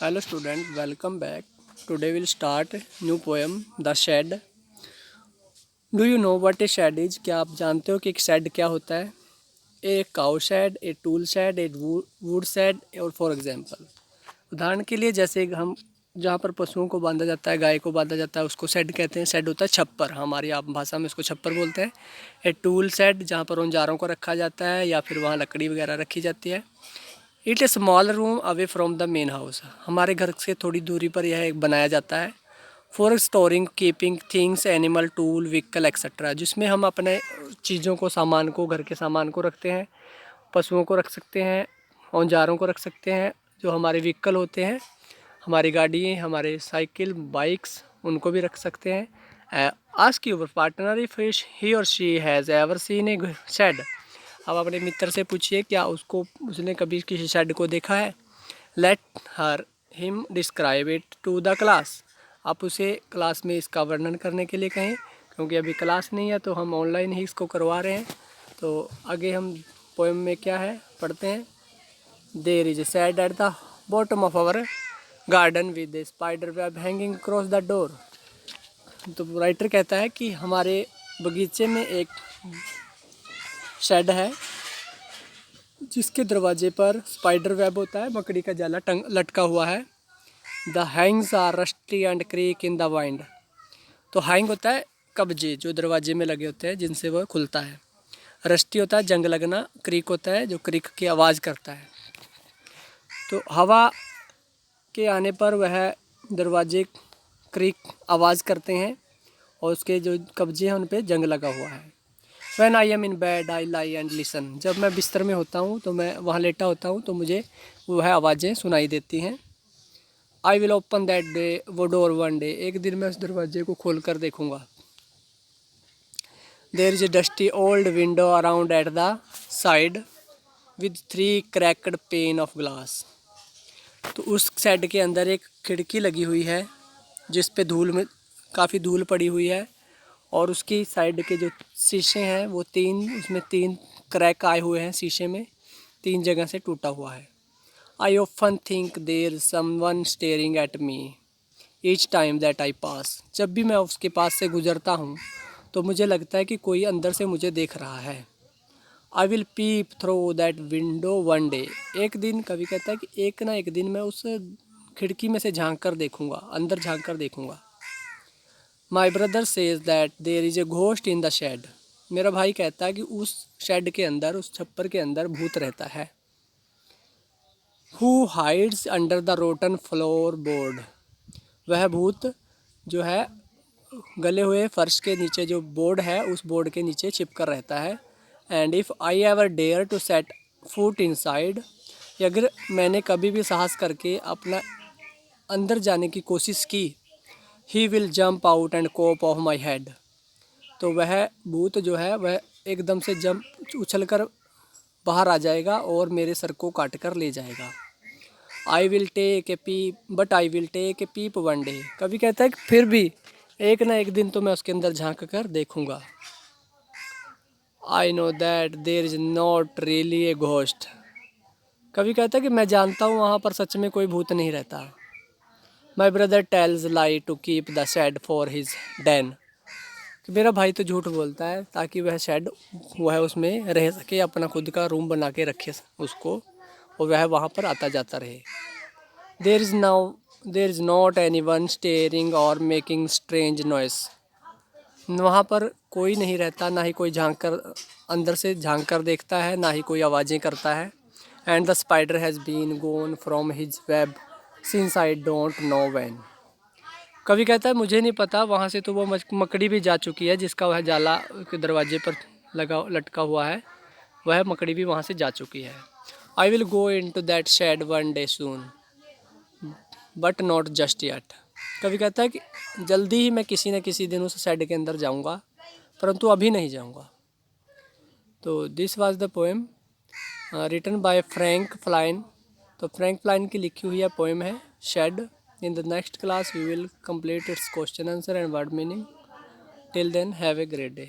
Hello student, welcome back. Today we'll start new poem The Shed. Do you know what a shed is? क्या आप जानते हो कि एक शेड क्या होता है? A cow shed, a tool shed, a wood shed और फॉर एग्जांपल उदाहरण के लिए जैसे हम जहाँ पर पशुओं को बांधा जाता है, गाय को बांधा जाता है, उसको शेड कहते हैं। शेड होता है छप्पर, हमारी आप भाषा में उसको छप्पर बोलते हैं। ए टूल शेड जहाँ पर औजारों को रखा जाता है या फिर वहाँ लकड़ी वगैरह रखी जाती है। It A small room away from the main house, हमारे घर से थोड़ी दूरी पर यह एक बनाया जाता है। For storing keeping things animal tool vehicle etcetera, जिसमें हम अपने चीज़ों को, सामान को, घर के सामान को रखते हैं। पशुओं को रख सकते हैं, औजारों को रख सकते हैं, जो हमारे व्हीकल होते हैं, हमारी गाड़ी, हमारे साइकिल, बाइक्स, उनको भी रख सकते हैं। Ask your partner if he और she has ever seen a shade, अब अपने मित्र से पूछिए क्या उसने कभी किसी शेड को देखा है। Let her him describe it to the class, आप उसे क्लास में इसका वर्णन करने के लिए कहें, क्योंकि अभी क्लास नहीं है तो हम ऑनलाइन ही इसको करवा रहे हैं। तो आगे हम पोएम में क्या है पढ़ते हैं। There is a shed at the bottom of our garden with a spider web hanging cross the door. तो राइटर कहता है कि हमारे बगीचे में एक शेड है जिसके दरवाजे पर स्पाइडर वेब होता है, मकड़ी का जाला लटका हुआ है। The hangs are rusty and creak in the wind, तो हैंग होता है कब्जे जो दरवाजे में लगे होते हैं जिनसे वह खुलता है। रस्टी होता है जंग लगना, क्रीक होता है जो क्रीक की आवाज़ करता है। तो हवा के आने पर वह दरवाजे क्रीक आवाज़ करते हैं और उसके जो कब्जे हैं उन पर जंग लगा हुआ है। When I am in bed, I lie and listen, जब मैं बिस्तर में होता हूँ तो मैं वहाँ लेटा होता हूँ तो मुझे वह आवाज़ें सुनाई देती हैं। I will open that day, वो डोर one day, एक दिन मैं उस दरवाजे को खोल कर देखूँगा। There is a dusty old window around at the side with 3 cracked pane of glass, तो उस शेड के अंदर एक खिड़की लगी हुई है जिस पे काफ़ी धूल पड़ी हुई है और उसकी साइड के जो शीशे हैं वो उसमें 3 क्रैक आए हुए हैं, शीशे में 3 जगह से टूटा हुआ है। I often think there someone staring at me each time that I pass, जब भी मैं उसके पास से गुजरता हूँ तो मुझे लगता है कि कोई अंदर से मुझे देख रहा है। I will pep through that window one day, एक दिन, कवि कहता है कि एक ना एक दिन मैं उस खिड़की में से झांक कर देखूँगा, अंदर झांक कर देखूँगा। My brother says that there is a ghost in the shed, मेरा भाई कहता है कि उस शेड के अंदर, उस छप्पर के अंदर भूत रहता है। Who hides under the rotten floor board, वह भूत जो है गले हुए फर्श के नीचे जो बोर्ड है उस बोर्ड के नीचे छिप कर रहता है। And if I ever dare to set foot inside, अगर मैंने कभी भी साहस करके अपना अंदर जाने की कोशिश की, he will jump out and chop off my head, तो वह भूत जो है वह एकदम से उछल कर बाहर आ जाएगा और मेरे सर को काट कर ले जाएगा। I will take a peep but I will take a peep one day, कभी कहता है कि फिर भी एक ना एक दिन तो मैं उसके अंदर झांक कर देखूंगा। I know that there is not really a ghost, कभी कहता है कि मैं जानता हूँ वहाँ पर सच में कोई भूत नहीं रहता। My brother tells lie to keep the shed for his den, मेरा भाई तो झूठ बोलता है ताकि वह शेड, वह उसमें रह सके, अपना खुद का रूम बना के रखे उसको और वह वहाँ पर आता जाता रहे। There is not anyone staring और मेकिंग स्ट्रेंज नॉइस, वहाँ पर कोई नहीं रहता, ना ही कोई अंदर से झांक कर देखता है, ना ही कोई आवाज़ें करता है। And the spider has been gone from his web since I don't know when, कवि कहता है मुझे नहीं पता, वहाँ से तो वो मकड़ी भी जा चुकी है, जिसका वह जाला के दरवाजे पर लटका हुआ है, वह मकड़ी भी वहाँ से जा चुकी है। I will go into that shed one day soon but not just yet, कवि कहता है कि जल्दी ही मैं किसी न किसी दिन उस शेड के अंदर जाऊँगा, परंतु अभी नहीं जाऊँगा। तो this was the poem written by Frank Flynn, तो फ्रैंक फ्लाइन की लिखी हुई है पोएम है shed. In the next class we will complete its question answer and word meaning. Till then, have a great day.